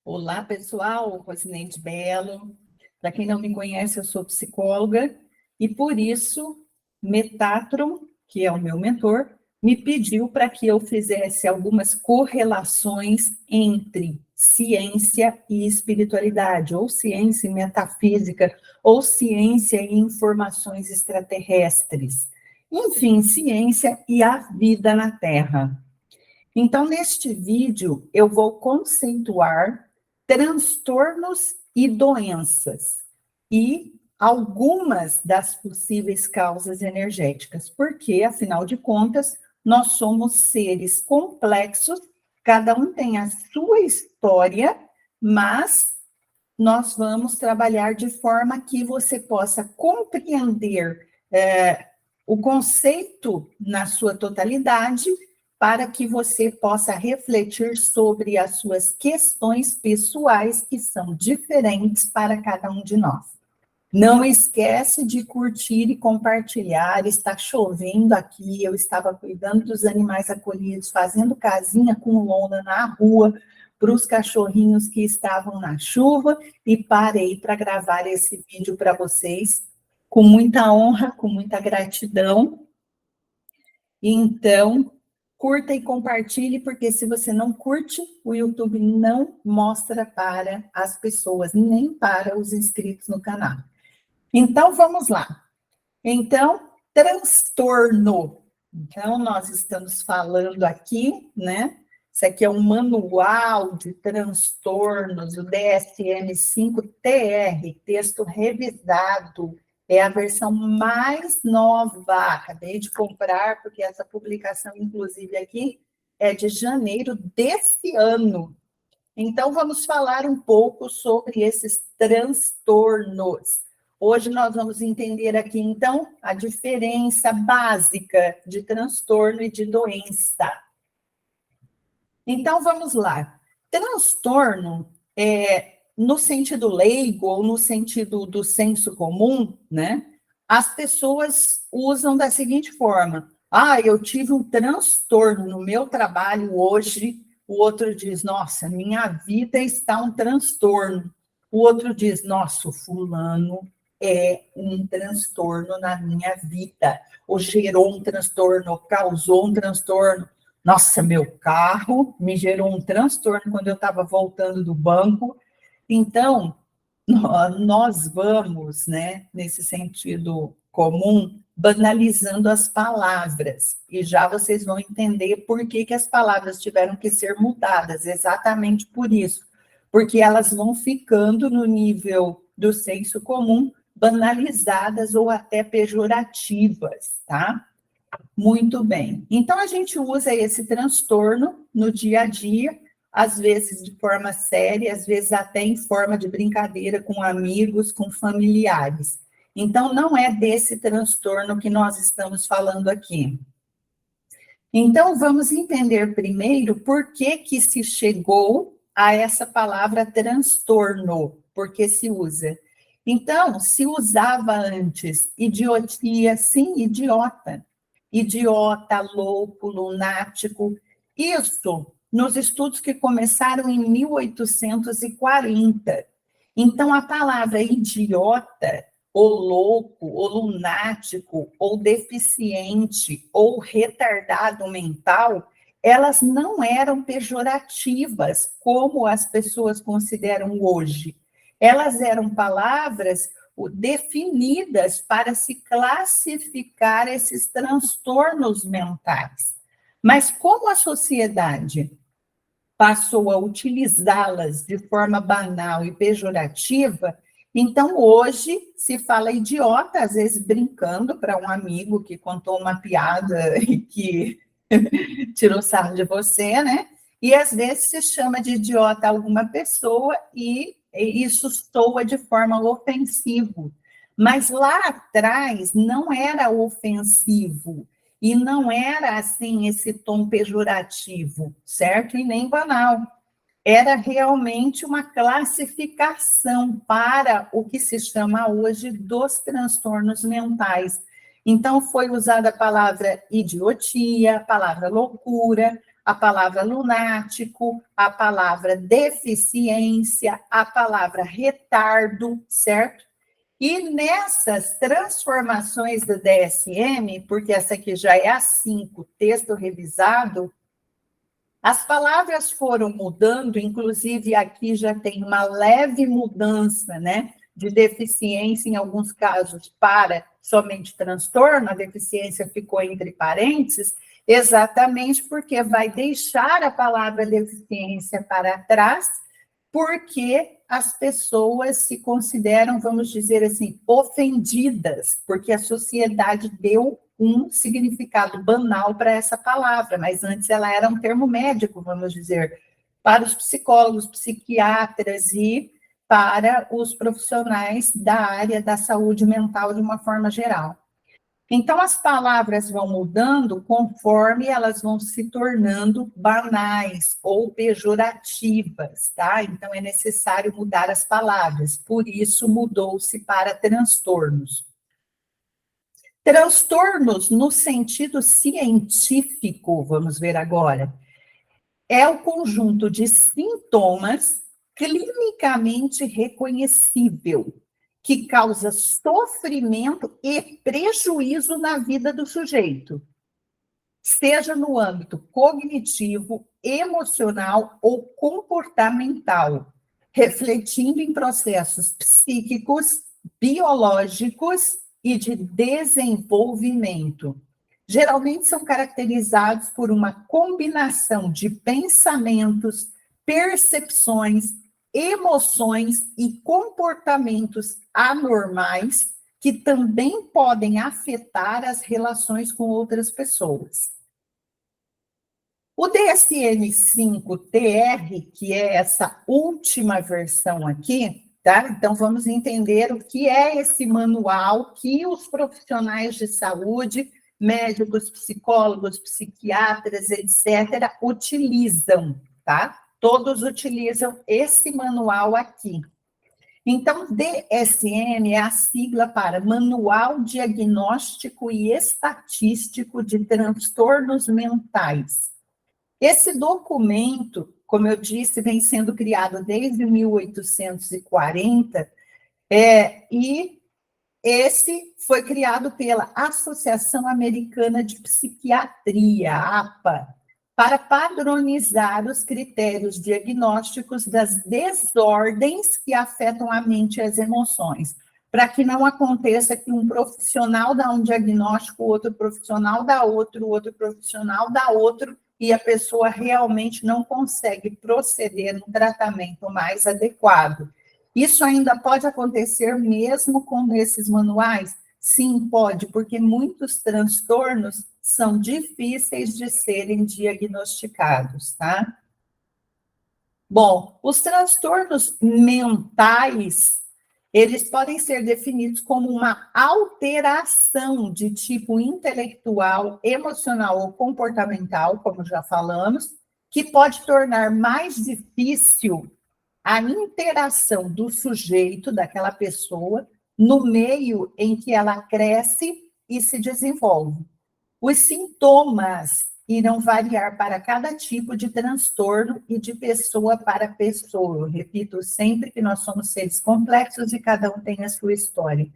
Olá, pessoal, Rosineide Belo. Para quem não me conhece, eu sou psicóloga e, por isso, Metatron, que é o meu mentor, me pediu para que eu fizesse algumas correlações entre ciência e espiritualidade, ou ciência e metafísica, ou ciência e informações extraterrestres. Enfim, ciência e a vida na Terra. Então, neste vídeo, eu vou conceituar transtornos e doenças e algumas das possíveis causas energéticas, porque, afinal de contas, nós somos seres complexos, cada um tem a sua história, mas nós vamos trabalhar de forma que você possa compreender o conceito na sua totalidade, para que você possa refletir sobre as suas questões pessoais, que são diferentes para cada um de nós. Não esquece de curtir e compartilhar. Está chovendo aqui, eu estava cuidando dos animais acolhidos, fazendo casinha com lona na rua, para os cachorrinhos que estavam na chuva, e parei para gravar esse vídeo para vocês, com muita honra, com muita gratidão. Então, curta e compartilhe, porque se você não curte, o YouTube não mostra para as pessoas, nem para os inscritos no canal. Então, vamos lá. Então, transtorno. Então, nós estamos falando aqui, né? Isso aqui é um manual de transtornos, o DSM-5-TR, texto revisado. É a versão mais nova. Acabei de comprar, porque essa publicação, inclusive, aqui é de janeiro desse ano. Então, vamos falar um pouco sobre esses transtornos. Hoje nós vamos entender aqui, então, a diferença básica de transtorno e de doença. Então, vamos lá. Transtorno, no sentido leigo ou no sentido do senso comum, né? As pessoas usam da seguinte forma: eu tive um transtorno no meu trabalho hoje. O outro diz: nossa, minha vida está um transtorno. O outro diz: nossa, o fulano é um transtorno na minha vida, ou gerou um transtorno, ou causou um transtorno. Nossa, meu carro me gerou um transtorno quando eu estava voltando do banco. Então, nós vamos, né, nesse sentido comum, banalizando as palavras. E já vocês vão entender por que as palavras tiveram que ser mudadas, exatamente por isso. Porque elas vão ficando no nível do senso comum, banalizadas ou até pejorativas, tá? Muito bem. Então, a gente usa esse transtorno no dia a dia, às vezes de forma séria, às vezes até em forma de brincadeira com amigos, com familiares. Então, não é desse transtorno que nós estamos falando aqui. Então, vamos entender primeiro por que se chegou a essa palavra transtorno, porque se usa. Então, se usava antes idiotia, sim, idiota. Idiota, louco, lunático. Isso nos estudos que começaram em 1840. Então, a palavra idiota, ou louco, ou lunático, ou deficiente, ou retardado mental, elas não eram pejorativas, como as pessoas consideram hoje. Elas eram palavras definidas para se classificar esses transtornos mentais. Mas como a sociedade passou a utilizá-las de forma banal e pejorativa, então hoje se fala idiota, às vezes brincando para um amigo que contou uma piada e que tirou sarro de você, né? E às vezes se chama de idiota alguma pessoa e isso soa de forma ofensiva. Mas lá atrás não era ofensivo e não era assim esse tom pejorativo, certo? E nem banal. Era realmente uma classificação para o que se chama hoje dos transtornos mentais. Então, foi usada a palavra idiotia, a palavra loucura, a palavra lunático, a palavra deficiência, a palavra retardo, certo? E nessas transformações do DSM, porque essa aqui já é a 5, texto revisado, as palavras foram mudando, inclusive aqui já tem uma leve mudança, né? De deficiência, em alguns casos, para somente transtorno, a deficiência ficou entre parênteses, exatamente porque vai deixar a palavra deficiência para trás, porque as pessoas se consideram, vamos dizer assim, ofendidas, porque a sociedade deu um significado banal para essa palavra, mas antes ela era um termo médico, vamos dizer, para os psicólogos, psiquiatras e para os profissionais da área da saúde mental de uma forma geral. Então, as palavras vão mudando conforme elas vão se tornando banais ou pejorativas, tá? Então, é necessário mudar as palavras, por isso mudou-se para transtornos. Transtornos, no sentido científico, vamos ver agora, é o conjunto de sintomas clinicamente reconhecível que causa sofrimento e prejuízo na vida do sujeito, seja no âmbito cognitivo, emocional ou comportamental, refletindo em processos psíquicos, biológicos e de desenvolvimento. Geralmente são caracterizados por uma combinação de pensamentos, percepções, emoções e comportamentos anormais que também podem afetar as relações com outras pessoas. O DSM-5-TR, que é essa última versão aqui, tá? Então, vamos entender o que é esse manual que os profissionais de saúde, médicos, psicólogos, psiquiatras, etc., utilizam, tá? Todos utilizam esse manual aqui. Então, DSM é a sigla para Manual Diagnóstico e Estatístico de Transtornos Mentais. Esse documento, como eu disse, vem sendo criado desde 1840, e esse foi criado pela Associação Americana de Psiquiatria, APA, para padronizar os critérios diagnósticos das desordens que afetam a mente e as emoções, para que não aconteça que um profissional dá um diagnóstico, outro profissional dá outro profissional dá outro, e a pessoa realmente não consegue proceder no tratamento mais adequado. Isso ainda pode acontecer mesmo com esses manuais? Sim, pode, porque muitos transtornos são difíceis de serem diagnosticados, tá? Bom, os transtornos mentais, eles podem ser definidos como uma alteração de tipo intelectual, emocional ou comportamental, como já falamos, que pode tornar mais difícil a interação do sujeito, daquela pessoa, no meio em que ela cresce e se desenvolve. Os sintomas irão variar para cada tipo de transtorno e de pessoa para pessoa. Eu repito sempre que nós somos seres complexos e cada um tem a sua história.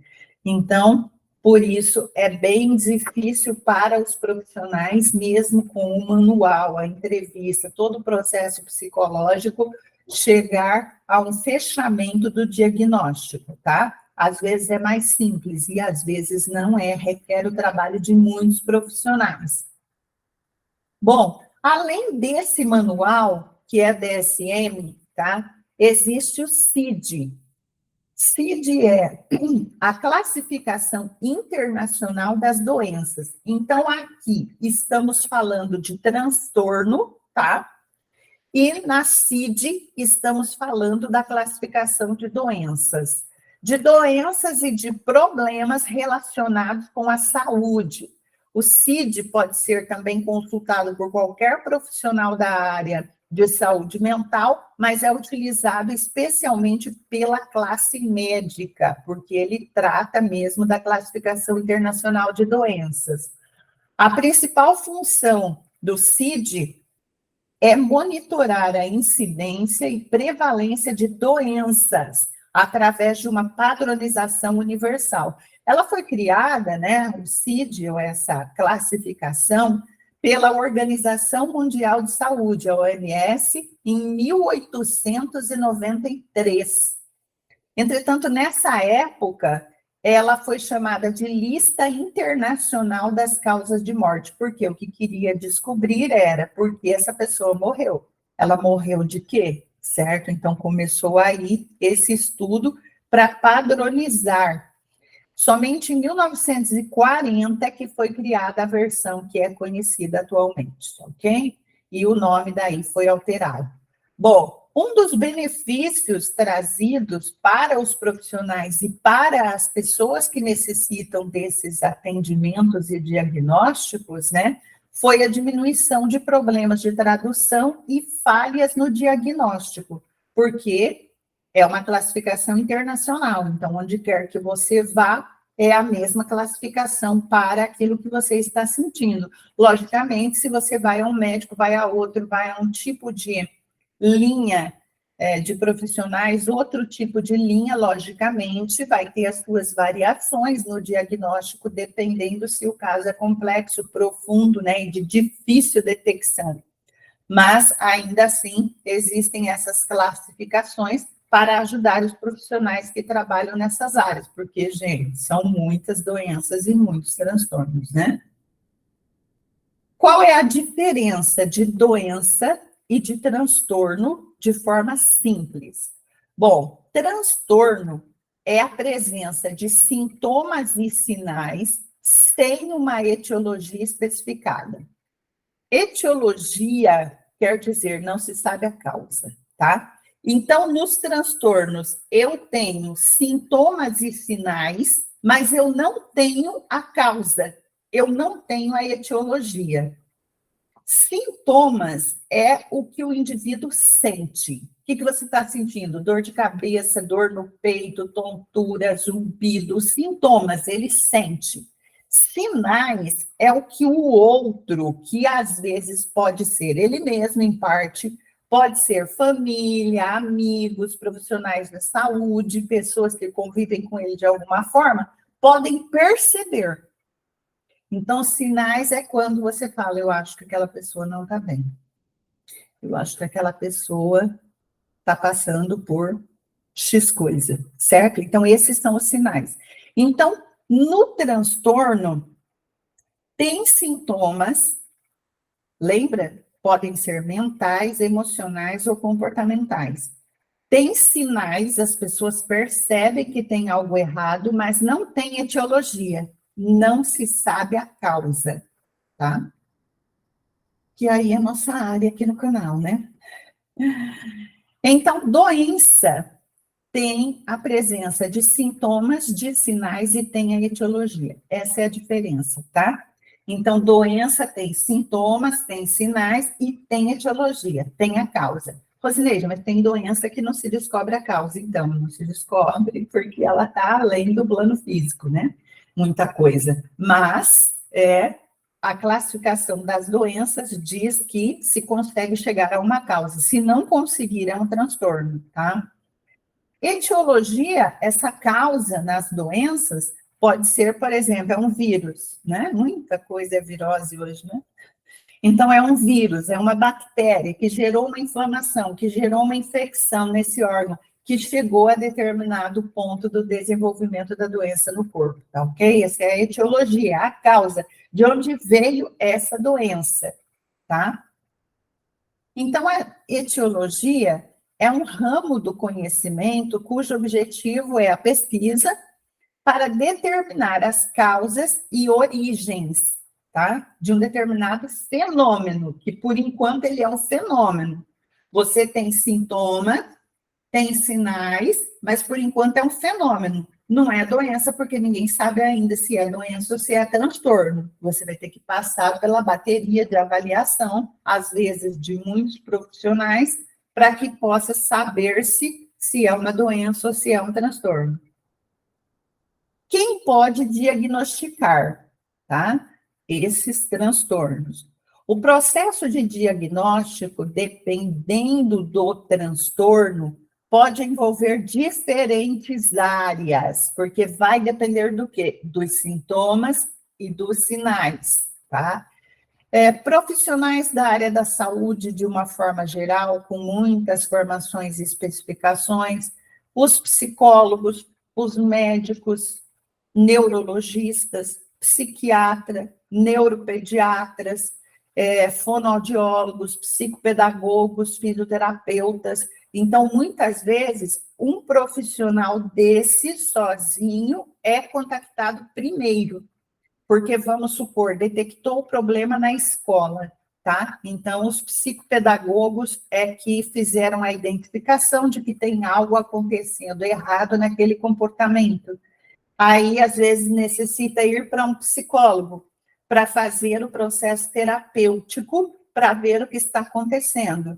Então, por isso, é bem difícil para os profissionais, mesmo com o manual, a entrevista, todo o processo psicológico, chegar a um fechamento do diagnóstico, tá? Às vezes é mais simples e às vezes não é, requer o trabalho de muitos profissionais. Bom, além desse manual, que é DSM, tá? Existe o CID. CID é a Classificação Internacional das Doenças. Então, aqui estamos falando de transtorno, tá? E na CID estamos falando da classificação de doenças e de problemas relacionados com a saúde. O CID pode ser também consultado por qualquer profissional da área de saúde mental, mas é utilizado especialmente pela classe médica, porque ele trata mesmo da classificação internacional de doenças. A principal função do CID é monitorar a incidência e prevalência de doenças através de uma padronização universal. Ela foi criada, né, o CID, ou essa classificação, pela Organização Mundial de Saúde, a OMS, em 1893. Entretanto, nessa época, ela foi chamada de Lista Internacional das Causas de Morte, porque o que queria descobrir era por que essa pessoa morreu. Ela morreu de quê? Certo? Então, começou aí esse estudo para padronizar. Somente em 1940 que foi criada a versão que é conhecida atualmente, ok? E o nome daí foi alterado. Bom, um dos benefícios trazidos para os profissionais e para as pessoas que necessitam desses atendimentos e diagnósticos, né, foi a diminuição de problemas de tradução e falhas no diagnóstico, porque é uma classificação internacional, então, onde quer que você vá, é a mesma classificação para aquilo que você está sentindo. Logicamente, se você vai a um médico, vai a outro, vai a um tipo de linha de profissionais, outro tipo de linha, logicamente, vai ter as suas variações no diagnóstico, dependendo se o caso é complexo, profundo, né, e de difícil detecção. Mas, ainda assim, existem essas classificações para ajudar os profissionais que trabalham nessas áreas, porque, gente, são muitas doenças e muitos transtornos, né? Qual é a diferença de doença e de transtorno de forma simples? Bom, transtorno é a presença de sintomas e sinais sem uma etiologia especificada. Etiologia quer dizer não se sabe a causa, tá? Então, nos transtornos, eu tenho sintomas e sinais, mas eu não tenho a causa, eu não tenho a etiologia. Sintomas é o que o indivíduo sente. O que você está sentindo? Dor de cabeça, dor no peito, tontura, zumbido. Sintomas, ele sente. Sinais é o que o outro, que às vezes pode ser ele mesmo, em parte, pode ser família, amigos, profissionais da saúde, pessoas que convivem com ele de alguma forma, podem perceber. Então, sinais é quando você fala, eu acho que aquela pessoa não está bem. Eu acho que aquela pessoa está passando por X coisa, certo? Então, esses são os sinais. Então, no transtorno, tem sintomas, lembra? Podem ser mentais, emocionais ou comportamentais. Tem sinais, as pessoas percebem que tem algo errado, mas não tem etiologia, não se sabe a causa, tá? Que aí é a nossa área aqui no canal, né? Então, doença tem a presença de sintomas, de sinais e tem a etiologia. Essa é a diferença, tá? Então, doença tem sintomas, tem sinais e tem etiologia, tem a causa. Rosineide, mas tem doença que não se descobre a causa, então, não se descobre porque ela está além do plano físico, né? Muita coisa. Mas, a classificação das doenças diz que se consegue chegar a uma causa. Se não conseguir, é um transtorno, tá? Etiologia, essa causa nas doenças, pode ser, por exemplo, é um vírus, né? Muita coisa é virose hoje, né? Então, é um vírus, é uma bactéria que gerou uma inflamação, que gerou uma infecção nesse órgão, que chegou a determinado ponto do desenvolvimento da doença no corpo, tá ok? Essa é a etiologia, a causa, de onde veio essa doença, tá? Então, a etiologia é um ramo do conhecimento cujo objetivo é a pesquisa para determinar as causas e origens, tá? De um determinado fenômeno, que por enquanto ele é um fenômeno. Você tem sintomas, tem sinais, mas por enquanto é um fenômeno. Não é doença, porque ninguém sabe ainda se é doença ou se é transtorno. Você vai ter que passar pela bateria de avaliação, às vezes de muitos profissionais, para que possa saber-se se é uma doença ou se é um transtorno. Quem pode diagnosticar, tá? Esses transtornos? O processo de diagnóstico, dependendo do transtorno, pode envolver diferentes áreas, porque vai depender do quê? Dos sintomas e dos sinais, tá? Profissionais da área da saúde, de uma forma geral, com muitas formações e especificações, os psicólogos, os médicos, neurologistas, psiquiatra, neuropediatras, fonoaudiólogos, psicopedagogos, fisioterapeutas. Então, muitas vezes, um profissional desse sozinho é contactado primeiro, porque, vamos supor, detectou o problema na escola, tá? Então, os psicopedagogos é que fizeram a identificação de que tem algo acontecendo errado naquele comportamento. Aí, às vezes, necessita ir para um psicólogo para fazer o processo terapêutico para ver o que está acontecendo.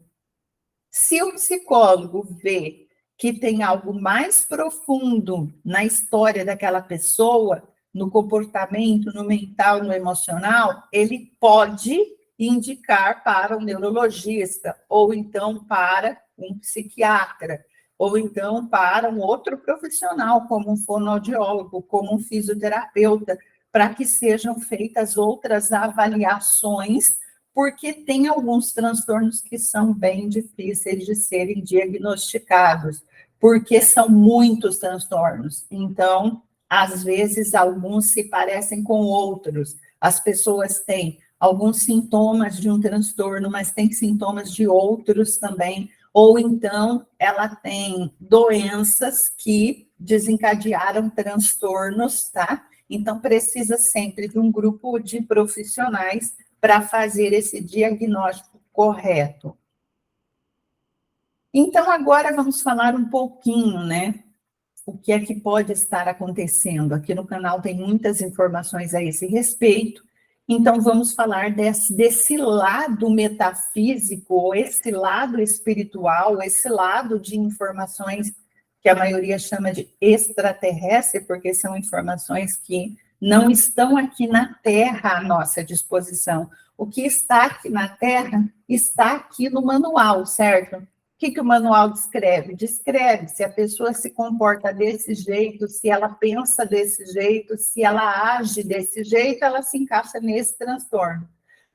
Se o psicólogo vê que tem algo mais profundo na história daquela pessoa, no comportamento, no mental, no emocional, ele pode indicar para um neurologista, ou então para um psiquiatra, ou então para um outro profissional, como um fonoaudiólogo, como um fisioterapeuta, para que sejam feitas outras avaliações, porque tem alguns transtornos que são bem difíceis de serem diagnosticados, porque são muitos transtornos. Então, às vezes, alguns se parecem com outros. As pessoas têm alguns sintomas de um transtorno, mas têm sintomas de outros também, ou então ela tem doenças que desencadearam transtornos, tá? Então, precisa sempre de um grupo de profissionais para fazer esse diagnóstico correto. Então, agora vamos falar um pouquinho, né? O que é que pode estar acontecendo? Aqui no canal tem muitas informações a esse respeito. Então, vamos falar desse lado metafísico, esse lado espiritual, esse lado de informações que a maioria chama de extraterrestre, porque são informações que não estão aqui na Terra à nossa disposição. O que está aqui na Terra está aqui no manual, certo? O que o manual descreve? Descreve se a pessoa se comporta desse jeito, se ela pensa desse jeito, se ela age desse jeito, ela se encaixa nesse transtorno.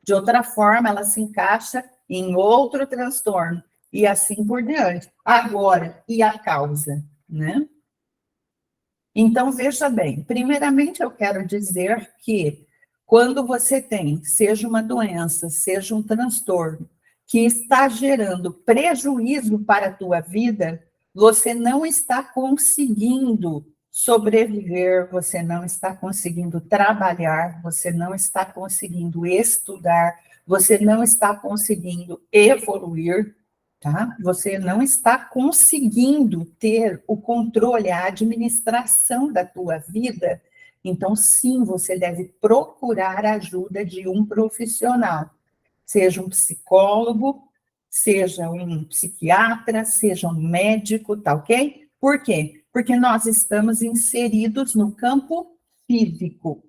De outra forma, ela se encaixa em outro transtorno, e assim por diante. Agora, e a causa, né? Então, veja bem, primeiramente eu quero dizer que quando você tem, seja uma doença, seja um transtorno, que está gerando prejuízo para a tua vida, você não está conseguindo sobreviver, você não está conseguindo trabalhar, você não está conseguindo estudar, você não está conseguindo evoluir, tá? Você não está conseguindo ter o controle, a administração da tua vida, então sim, você deve procurar a ajuda de um profissional, seja um psicólogo, seja um psiquiatra, seja um médico, tá ok? Por quê? Porque nós estamos inseridos no campo físico.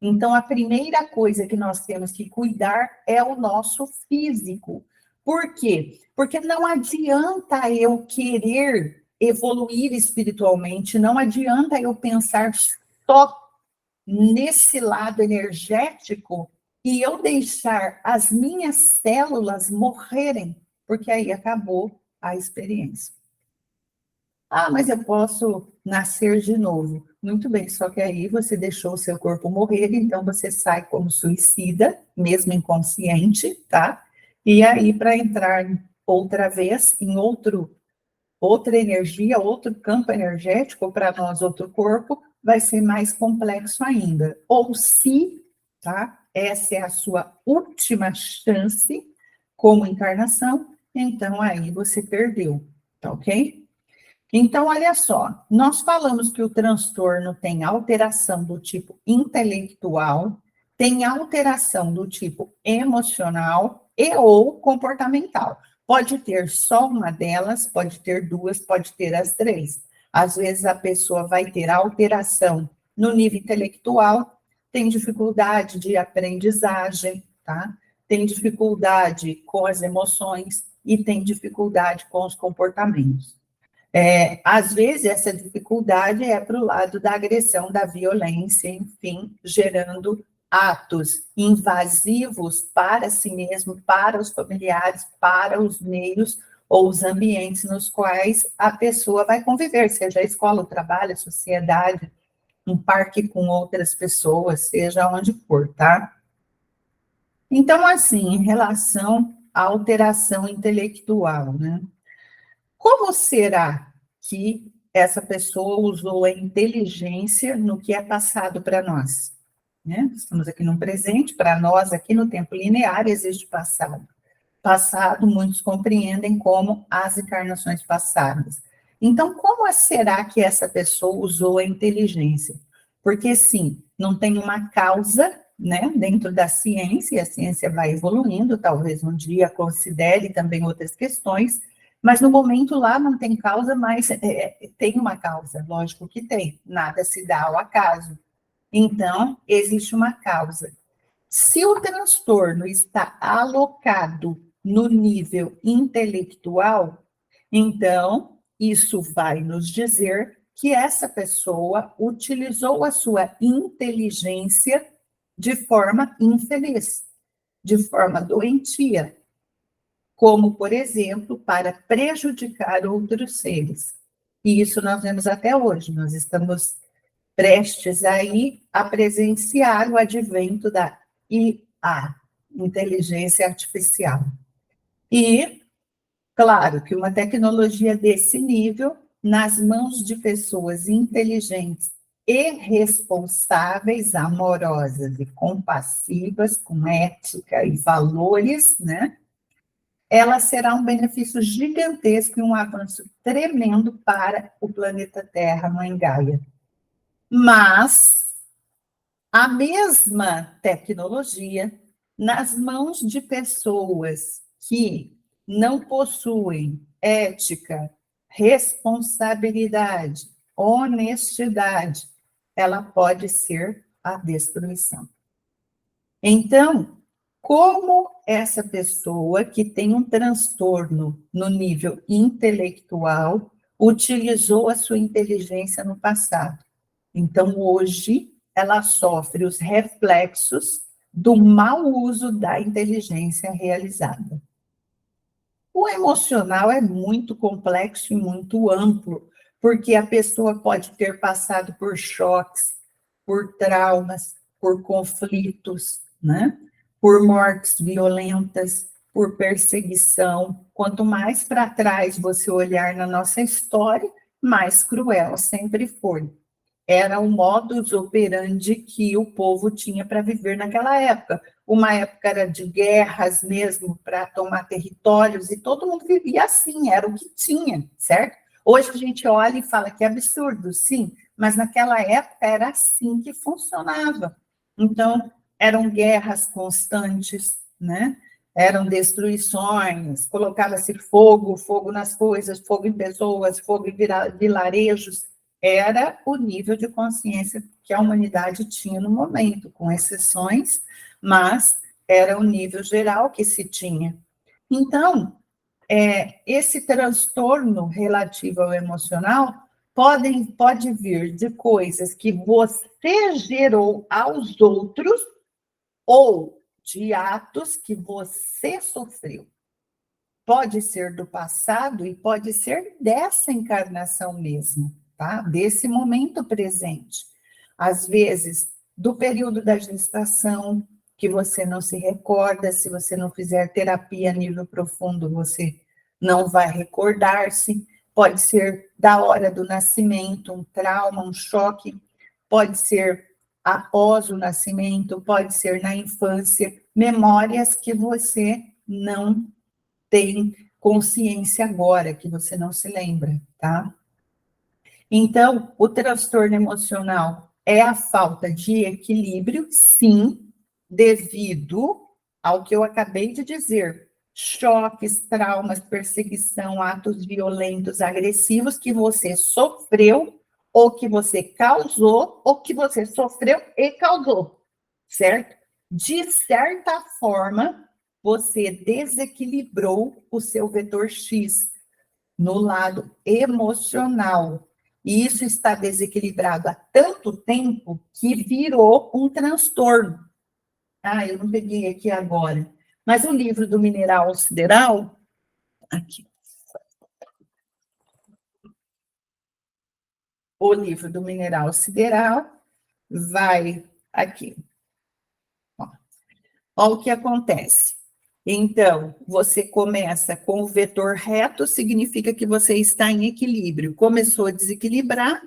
Então, a primeira coisa que nós temos que cuidar é o nosso físico. Por quê? Porque não adianta eu querer evoluir espiritualmente, não adianta eu pensar só nesse lado energético e eu deixar as minhas células morrerem, porque aí acabou a experiência. Ah, mas eu posso nascer de novo. Muito bem, só que aí você deixou o seu corpo morrer, então você sai como suicida, mesmo inconsciente, tá? E aí, para entrar outra vez em outra energia, outro campo energético, para nós, outro corpo, vai ser mais complexo ainda. Ou se, tá? Essa é a sua última chance como encarnação, então aí você perdeu, tá ok? Então, olha só, nós falamos que o transtorno tem alteração do tipo intelectual, tem alteração do tipo emocional e ou comportamental. Pode ter só uma delas, pode ter duas, pode ter as três. Às vezes a pessoa vai ter alteração no nível intelectual, tem dificuldade de aprendizagem, tá? tem dificuldade com as emoções e tem dificuldade com os comportamentos. Às vezes, essa dificuldade é para o lado da agressão, da violência, enfim, gerando atos invasivos para si mesmo, para os familiares, para os meios ou os ambientes nos quais a pessoa vai conviver, seja a escola, o trabalho, a sociedade, um parque com outras pessoas, seja onde for, tá? Então, assim, em relação à alteração intelectual, né? Como será que essa pessoa usou a inteligência no que é passado para nós? Né? Estamos aqui no presente, para nós, aqui no tempo linear, existe passado. Passado, muitos compreendem como as encarnações passadas. Então, como será que essa pessoa usou a inteligência? Porque, sim, não tem uma causa, né, dentro da ciência, e a ciência vai evoluindo, talvez um dia considere também outras questões, mas no momento lá não tem causa, mas tem uma causa, lógico que tem, nada se dá ao acaso. Então, existe uma causa. Se o transtorno está alocado no nível intelectual, então isso vai nos dizer que essa pessoa utilizou a sua inteligência de forma infeliz, de forma doentia, como, por exemplo, para prejudicar outros seres. E isso nós vemos até hoje, nós estamos prestes aí a presenciar o advento da IA, inteligência artificial. E, claro, que uma tecnologia desse nível, nas mãos de pessoas inteligentes e responsáveis, amorosas e compassivas, com ética e valores, né? Ela será um benefício gigantesco e um avanço tremendo para o planeta Terra, Mãe Gaia. Mas a mesma tecnologia, nas mãos de pessoas que não possuem ética, responsabilidade, honestidade, ela pode ser a destruição. Então, como essa pessoa que tem um transtorno no nível intelectual utilizou a sua inteligência no passado? Então, hoje, ela sofre os reflexos do mau uso da inteligência realizada. O emocional é muito complexo e muito amplo, porque a pessoa pode ter passado por choques, por traumas, por conflitos, né? Por mortes violentas, por perseguição. Quanto mais para trás você olhar na nossa história, mais cruel sempre foi. Era o modus operandi que o povo tinha para viver naquela época. Uma época era de guerras mesmo, para tomar territórios, e todo mundo vivia assim, era o que tinha, certo? Hoje a gente olha e fala que é absurdo, sim, mas naquela época era assim que funcionava. Então, eram guerras constantes, né? Eram destruições, colocava-se fogo, fogo nas coisas, fogo em pessoas, fogo em vilarejos. Era o nível de consciência que a humanidade tinha no momento, com exceções, mas era o nível geral que se tinha. Então, esse transtorno relativo ao emocional pode vir de coisas que você gerou aos outros ou de atos que você sofreu. Pode ser do passado e pode ser dessa encarnação mesmo, tá? Desse momento presente. Às vezes, do período da gestação, que você não se recorda, se você não fizer terapia a nível profundo, você não vai recordar-se. Pode ser da hora do nascimento, um trauma, um choque. Pode ser após o nascimento, pode ser na infância, memórias que você não tem consciência agora, que você não se lembra, tá? Então, o transtorno emocional é a falta de equilíbrio, sim, devido ao que eu acabei de dizer, choques, traumas, perseguição, atos violentos, agressivos que você sofreu, ou que você causou, ou que você sofreu e causou, certo? De certa forma, você desequilibrou o seu vetor X no lado emocional. E isso está desequilibrado há tanto tempo que virou um transtorno. Ah, eu não peguei aqui agora. Mas o livro do mineral sideral, aqui. O livro do mineral sideral vai aqui. Olha o que acontece. Então, você começa com o vetor reto, significa que você está em equilíbrio. Começou a desequilibrar,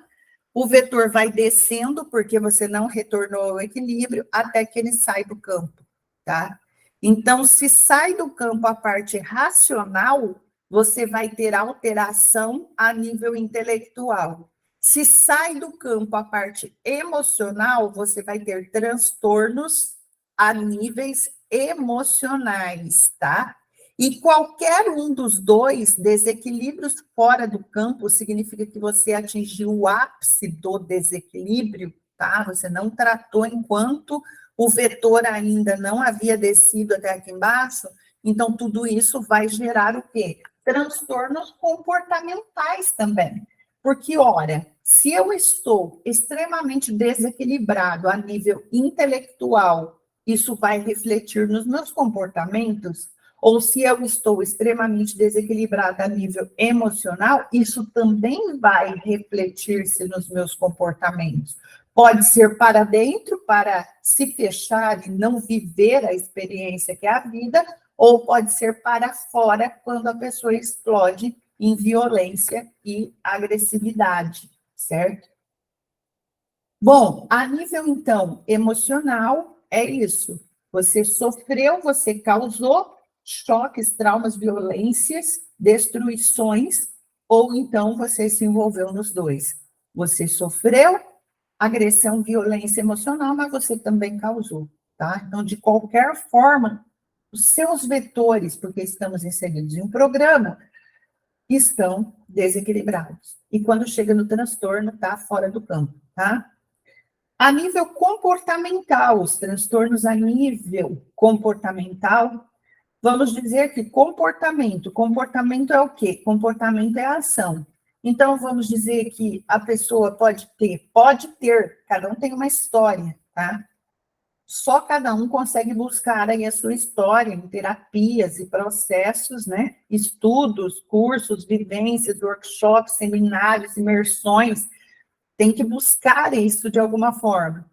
o vetor vai descendo, porque você não retornou ao equilíbrio, até que ele sai do campo, tá? Então, se sai do campo a parte racional, você vai ter alteração a nível intelectual. Se sai do campo a parte emocional, você vai ter transtornos a níveis emocionais, tá? E qualquer um dos dois desequilíbrios fora do campo significa que você atingiu o ápice do desequilíbrio, tá? Você não tratou enquanto o vetor ainda não havia descido até aqui embaixo, então tudo isso vai gerar o quê? Transtornos comportamentais também. Porque, ora, se eu estou extremamente desequilibrado a nível intelectual, isso vai refletir nos meus comportamentos, ou se eu estou extremamente desequilibrada a nível emocional, isso também vai refletir-se nos meus comportamentos. Pode ser para dentro, para se fechar e não viver a experiência que é a vida, ou pode ser para fora, quando a pessoa explode em violência e agressividade, certo? Bom, a nível, então, emocional, é isso. Você sofreu, você causou choques, traumas, violências, destruições, ou então você se envolveu nos dois. Você sofreu agressão, violência emocional, mas você também causou, tá? Então, de qualquer forma, os seus vetores, porque estamos inseridos em um programa, estão desequilibrados. E quando chega no transtorno, está fora do campo, tá? A nível comportamental, os transtornos a nível comportamental, vamos dizer que comportamento é o quê? Comportamento é a ação. Então, vamos dizer que a pessoa pode ter, cada um tem uma história, tá? Só cada um consegue buscar aí a sua história em terapias e processos, né? Estudos, cursos, vivências, workshops, seminários, imersões, tem que buscar isso de alguma forma.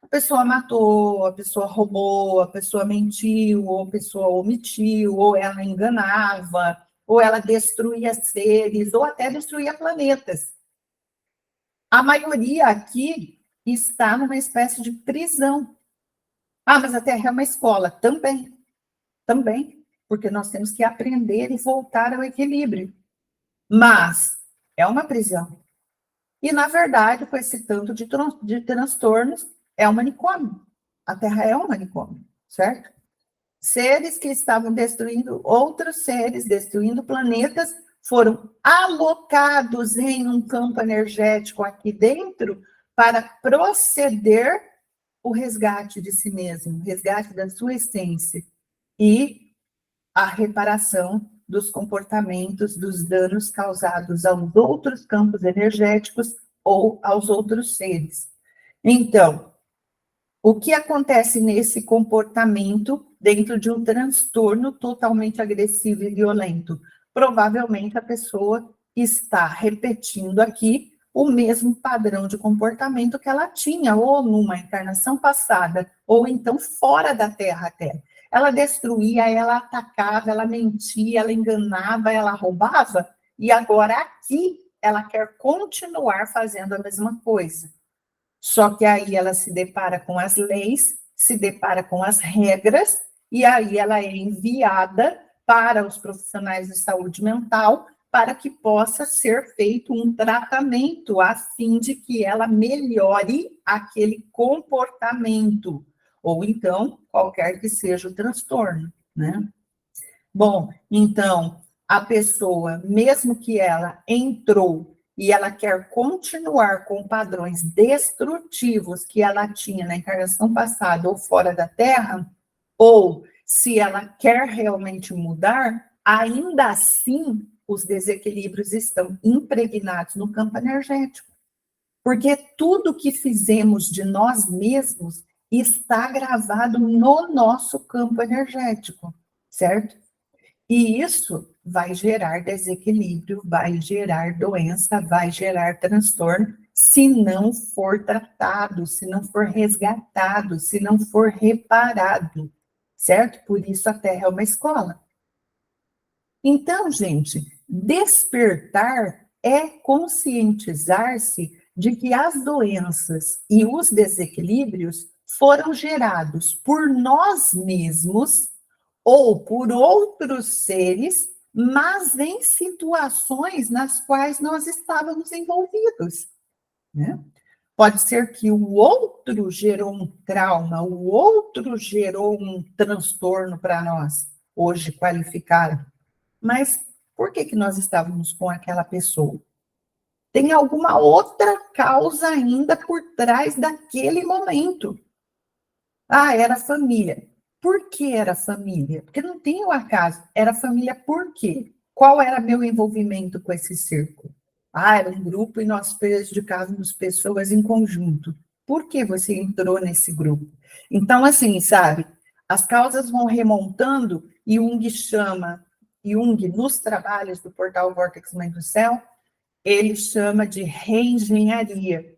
A pessoa matou, a pessoa roubou, a pessoa mentiu, ou a pessoa omitiu, ou ela enganava, ou ela destruía seres, ou até destruía planetas. A maioria aqui está numa espécie de prisão. Ah, mas a Terra é uma escola. Também, porque nós temos que aprender e voltar ao equilíbrio. Mas é uma prisão. E, na verdade, com esse tanto de transtornos, é um manicômio. A Terra é um manicômio, certo? Seres que estavam destruindo outros seres, destruindo planetas, foram alocados em um campo energético aqui dentro para proceder o resgate de si mesmo, o resgate da sua essência e a reparação dos comportamentos, dos danos causados aos outros campos energéticos ou aos outros seres. Então, o que acontece nesse comportamento dentro de um transtorno totalmente agressivo e violento? Provavelmente a pessoa está repetindo aqui o mesmo padrão de comportamento que ela tinha, ou numa encarnação passada, ou então fora da Terra até. Ela destruía, ela atacava, ela mentia, ela enganava, ela roubava, e agora aqui ela quer continuar fazendo a mesma coisa. Só que aí ela se depara com as leis, se depara com as regras, e aí ela é enviada para os profissionais de saúde mental para que possa ser feito um tratamento a fim de que ela melhore aquele comportamento, ou então qualquer que seja o transtorno, né? Bom, então, a pessoa, mesmo que ela entrou e ela quer continuar com padrões destrutivos que ela tinha na encarnação passada ou fora da Terra, ou se ela quer realmente mudar, ainda assim os desequilíbrios estão impregnados no campo energético. Porque tudo que fizemos de nós mesmos está gravado no nosso campo energético, certo? E isso vai gerar desequilíbrio, vai gerar doença, vai gerar transtorno, se não for tratado, se não for resgatado, se não for reparado, certo? Por isso a Terra é uma escola. Então, gente, despertar é conscientizar-se de que as doenças e os desequilíbrios foram gerados por nós mesmos ou por outros seres, mas em situações nas quais nós estávamos envolvidos, né? Pode ser que o outro gerou um trauma, o outro gerou um transtorno para nós, hoje qualificado. Mas por que nós estávamos com aquela pessoa? Tem alguma outra causa ainda por trás daquele momento. Ah, era família. Por que era família? Porque não tem o acaso. Era família por quê? Qual era meu envolvimento com esse círculo? Ah, era um grupo e nós prejudicávamos pessoas em conjunto. Por que você entrou nesse grupo? Então, assim, sabe, as causas vão remontando e Jung, nos trabalhos do portal Vortex Mãe do Céu, ele chama de reengenharia.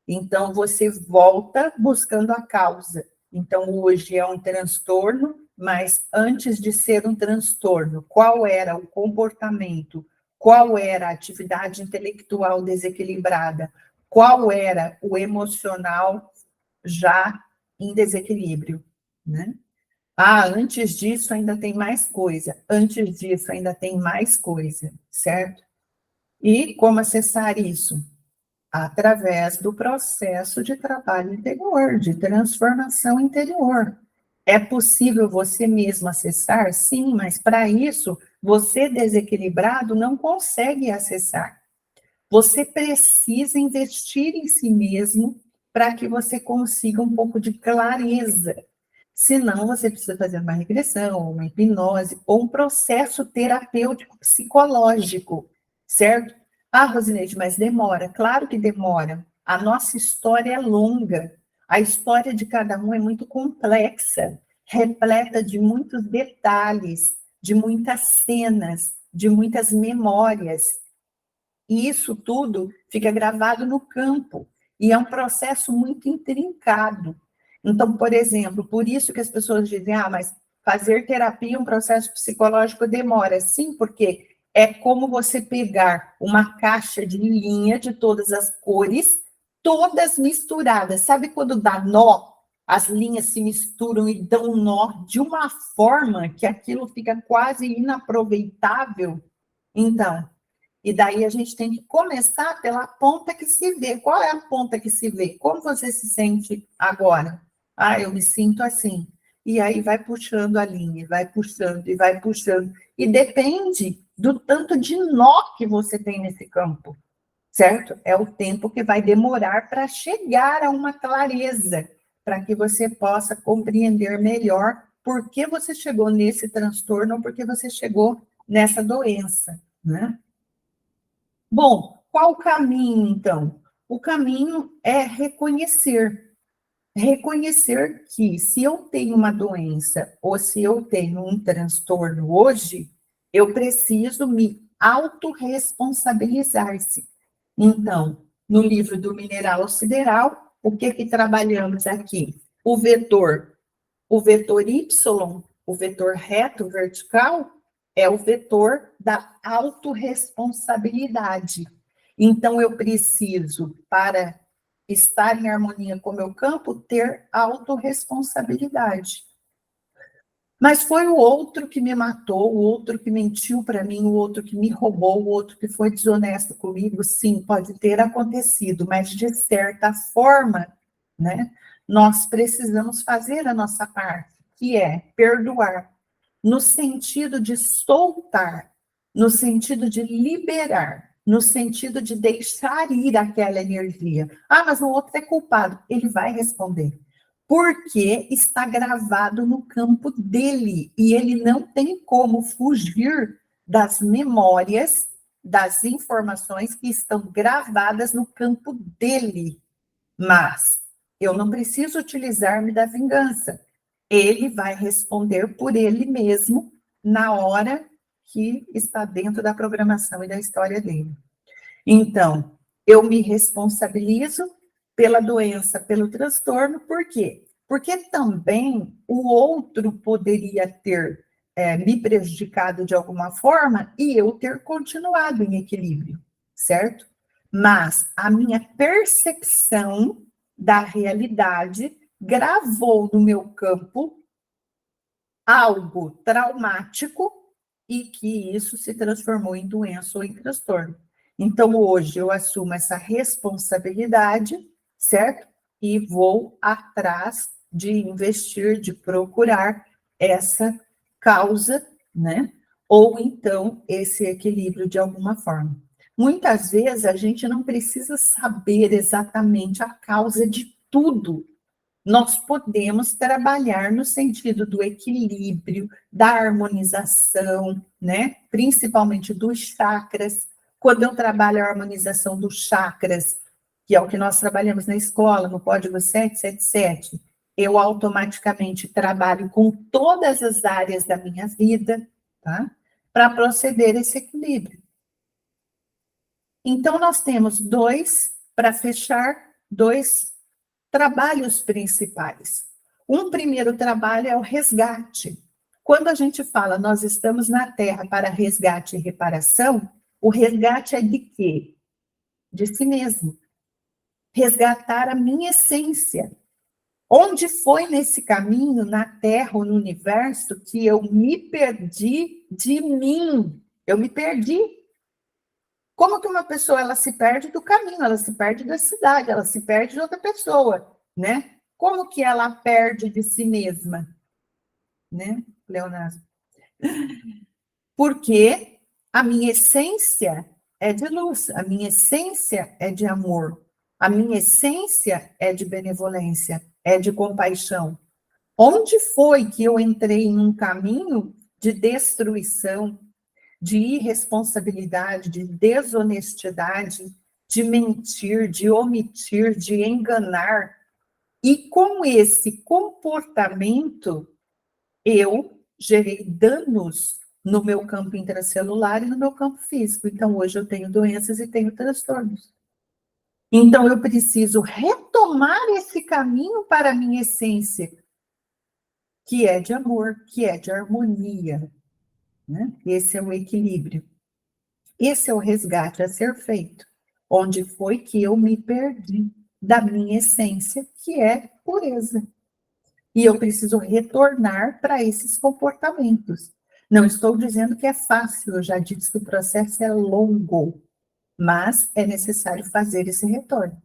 Então, você volta buscando a causa. Então, hoje é um transtorno, mas antes de ser um transtorno, qual era o comportamento? Qual era a atividade intelectual desequilibrada? Qual era o emocional já em desequilíbrio, né? Ah, antes disso ainda tem mais coisa. Antes disso ainda tem mais coisa, certo? E como acessar isso? Através do processo de trabalho interior, de transformação interior. É possível você mesmo acessar? Sim, mas para isso, você desequilibrado não consegue acessar. Você precisa investir em si mesmo para que você consiga um pouco de clareza. Senão, você precisa fazer uma regressão, uma hipnose, ou um processo terapêutico psicológico, certo? Ah, Rosineide, mas demora. Claro que demora. A nossa história é longa. A história de cada um é muito complexa, repleta de muitos detalhes, de muitas cenas, de muitas memórias. E isso tudo fica gravado no campo. E é um processo muito intrincado. Então, por exemplo, por isso que as pessoas dizem, ah, mas fazer terapia, um processo psicológico demora. Sim, porque é como você pegar uma caixa de linha de todas as cores, todas misturadas. Sabe quando dá nó? As linhas se misturam e dão um nó de uma forma que aquilo fica quase inaproveitável. Então, e daí a gente tem que começar pela ponta que se vê. Qual é a ponta que se vê? Como você se sente agora? Ah, eu me sinto assim. E aí vai puxando a linha, vai puxando e vai puxando. E depende do tanto de nó que você tem nesse campo, certo? É o tempo que vai demorar para chegar a uma clareza, para que você possa compreender melhor por que você chegou nesse transtorno ou por que você chegou nessa doença, né? Bom, qual o caminho, então? O caminho é reconhecer. Reconhecer que se eu tenho uma doença ou se eu tenho um transtorno hoje, eu preciso me autorresponsabilizar-se. Então, no livro do Mineral Sideral, o que trabalhamos aqui? o vetor Y, o vetor reto vertical, é o vetor da autorresponsabilidade. Então, eu preciso, para estar em harmonia com o meu campo, ter autorresponsabilidade. Mas foi o outro que me matou, o outro que mentiu para mim, o outro que me roubou, o outro que foi desonesto comigo. Sim, pode ter acontecido, mas de certa forma, né, nós precisamos fazer a nossa parte, que é perdoar, no sentido de soltar, no sentido de liberar, no sentido de deixar ir aquela energia. Ah, mas o outro é culpado. Ele vai responder. porque está gravado no campo dele, e ele não tem como fugir das memórias, das informações que estão gravadas no campo dele. Mas eu não preciso utilizar-me da vingança. Ele vai responder por ele mesmo na hora que está dentro da programação e da história dele. Então, eu me responsabilizo pela doença, pelo transtorno, por quê? Porque também o outro poderia ter me prejudicado de alguma forma e eu ter continuado em equilíbrio, certo? Mas a minha percepção da realidade gravou no meu campo algo traumático e que isso se transformou em doença ou em transtorno. Então, hoje eu assumo essa responsabilidade, certo? E vou atrás de investir, de procurar essa causa, né? Ou então esse equilíbrio de alguma forma. Muitas vezes a gente não precisa saber exatamente a causa de tudo. Nós podemos trabalhar no sentido do equilíbrio, da harmonização, né? Principalmente dos chakras. Quando eu trabalho a harmonização dos chakras, que é o que nós trabalhamos na escola, no código 777, eu automaticamente trabalho com todas as áreas da minha vida, tá? Para proceder esse equilíbrio. Então, nós temos para fechar, dois trabalhos principais. Um primeiro trabalho é o resgate. Quando a gente fala nós estamos na Terra para resgate e reparação, o resgate é de quê? De si mesmo. Resgatar a minha essência. Onde foi nesse caminho, na Terra ou no universo, que eu me perdi de mim? Eu me perdi. Como que uma pessoa ela se perde do caminho, ela se perde da cidade, ela se perde de outra pessoa, né? Como que ela perde de si mesma, né, Leonardo? Porque a minha essência é de luz, a minha essência é de amor, a minha essência é de benevolência, é de compaixão. Onde foi que eu entrei num caminho de destruição, de irresponsabilidade, de desonestidade, de mentir, de omitir, de enganar? E com esse comportamento, eu gerei danos no meu campo intracelular e no meu campo físico. Então, hoje eu tenho doenças e tenho transtornos. Então, eu preciso retomar esse caminho para a minha essência, que é de amor, que é de harmonia, né? Esse é o equilíbrio. Esse é o resgate a ser feito. Onde foi que eu me perdi da minha essência, que é pureza. E eu preciso retornar para esses comportamentos. Não estou dizendo que é fácil, eu já disse que o processo é longo, mas é necessário fazer esse retorno.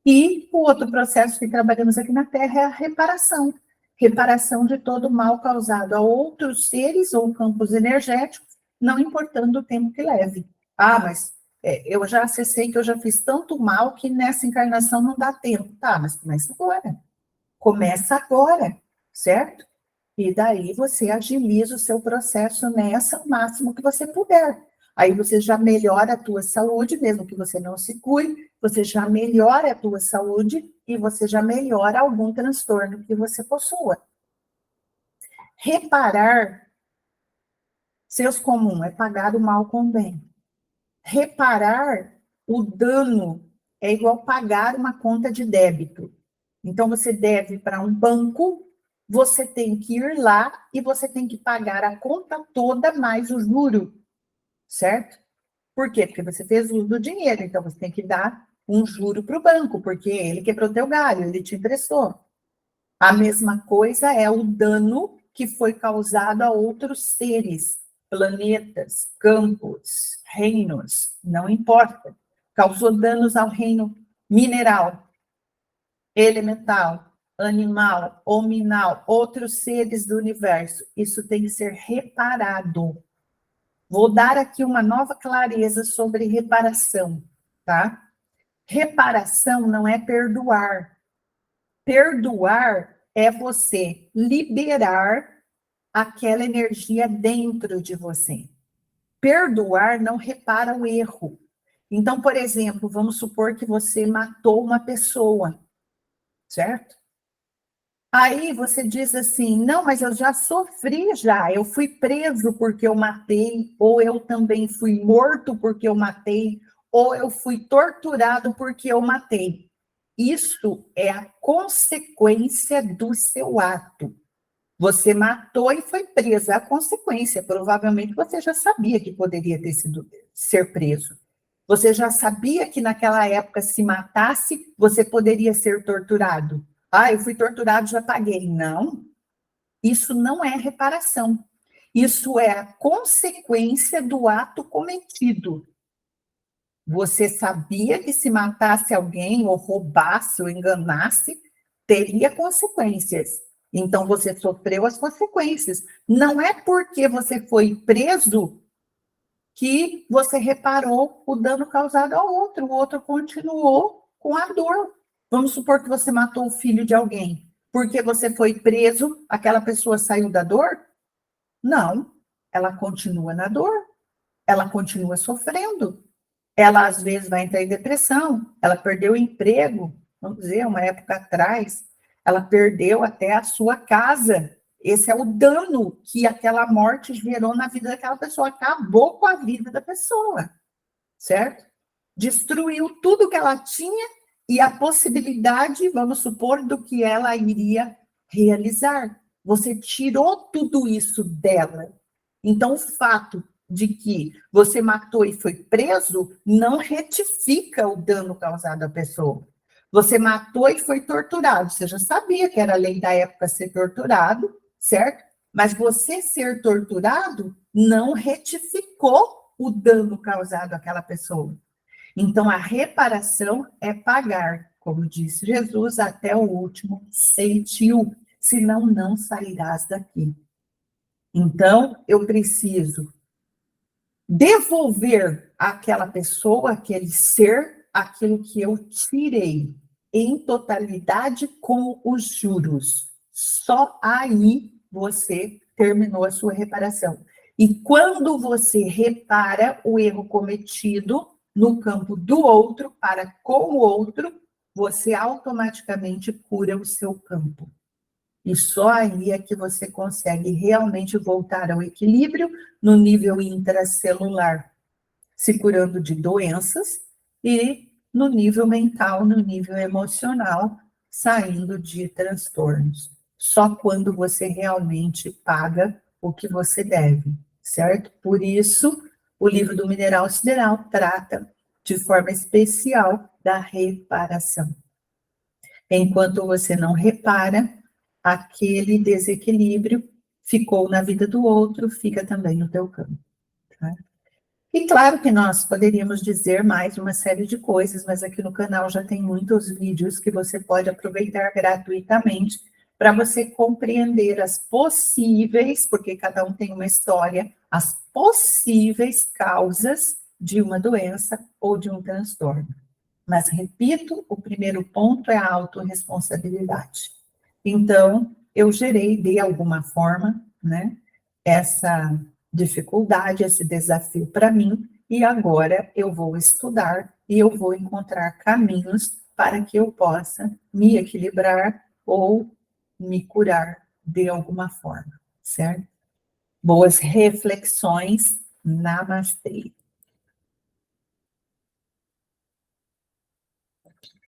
E o outro processo que trabalhamos aqui na Terra é a reparação. Reparação de todo o mal causado a outros seres ou campos energéticos, não importando o tempo que leve. Ah, mas eu já acessei que eu já fiz tanto mal que nessa encarnação não dá tempo. Tá, mas começa agora. Começa agora, certo? E daí você agiliza o seu processo nessa o máximo que você puder. Aí você já melhora a tua saúde, mesmo que você não se cure, você já melhora a tua saúde e você já melhora algum transtorno que você possua. Reparar seus comum é pagar o mal com o bem. Reparar o dano é igual pagar uma conta de débito. Então, você deve para um banco, você tem que ir lá e você tem que pagar a conta toda mais o juro, certo? Por quê? Porque você fez uso do dinheiro, então você tem que dar um juro para o banco, porque ele quebrou teu galho, ele te emprestou. A mesma coisa é o dano que foi causado a outros seres, planetas, campos, reinos, não importa. Causou danos ao reino mineral, elemental, animal, hominal, outros seres do universo. Isso tem que ser reparado. Vou dar aqui uma nova clareza sobre reparação, tá? Reparação não é perdoar. Perdoar é você liberar aquela energia dentro de você. Perdoar não repara o erro. Então, por exemplo, vamos supor que você matou uma pessoa, certo? Aí você diz assim, não, mas eu já sofri já, eu fui preso porque eu matei, ou eu também fui morto porque eu matei, ou eu fui torturado porque eu matei. Isso é a consequência do seu ato. Você matou e foi preso. A consequência, provavelmente você já sabia que poderia ter sido ser preso. Você já sabia que naquela época, se matasse, você poderia ser torturado. Ah, eu fui torturado, já paguei. Não, isso não é reparação. Isso é a consequência do ato cometido. Você sabia que se matasse alguém, ou roubasse, ou enganasse, teria consequências. Então você sofreu as consequências. Não é porque você foi preso que você reparou o dano causado ao outro. O outro continuou com a dor. Vamos supor que você matou o filho de alguém. Porque você foi preso, aquela pessoa saiu da dor? Não. Ela continua na dor. Ela continua sofrendo. Ela, às vezes, vai entrar em depressão. Ela perdeu o emprego, vamos dizer, uma época atrás. Ela perdeu até a sua casa. Esse é o dano que aquela morte gerou na vida daquela pessoa. Acabou com a vida da pessoa, certo? Destruiu tudo que ela tinha e a possibilidade, vamos supor, do que ela iria realizar. Você tirou tudo isso dela. Então, o fato de que você matou e foi preso não retifica o dano causado à pessoa. Você matou e foi torturado. Você já sabia que era a lei da época ser torturado, certo? Mas você ser torturado não retificou o dano causado àquela pessoa. Então, a reparação é pagar, como disse Jesus, até o último centil, senão não sairás daqui. Então, eu preciso devolver àquela pessoa, àquele ser, aquilo que eu tirei em totalidade com os juros. Só aí você terminou a sua reparação. E quando você repara o erro cometido no campo do outro, para com o outro, você automaticamente cura o seu campo. E só aí é que você consegue realmente voltar ao equilíbrio no nível intracelular, se curando de doenças, e no nível mental, no nível emocional, saindo de transtornos. Só quando você realmente paga o que você deve, certo? Por isso, o livro do Mineral Sideral trata de forma especial da reparação. Enquanto você não repara, aquele desequilíbrio ficou na vida do outro, fica também no teu campo. Tá? E claro que nós poderíamos dizer mais uma série de coisas, mas aqui no canal já tem muitos vídeos que você pode aproveitar gratuitamente para você compreender as possíveis, porque cada um tem uma história, as possíveis causas de uma doença ou de um transtorno. Mas, repito, o primeiro ponto é a autorresponsabilidade. Então, eu gerei, de alguma forma, né, essa dificuldade, esse desafio para mim, e agora eu vou estudar e eu vou encontrar caminhos para que eu possa me equilibrar ou me curar de alguma forma, certo? Boas reflexões. Namastê.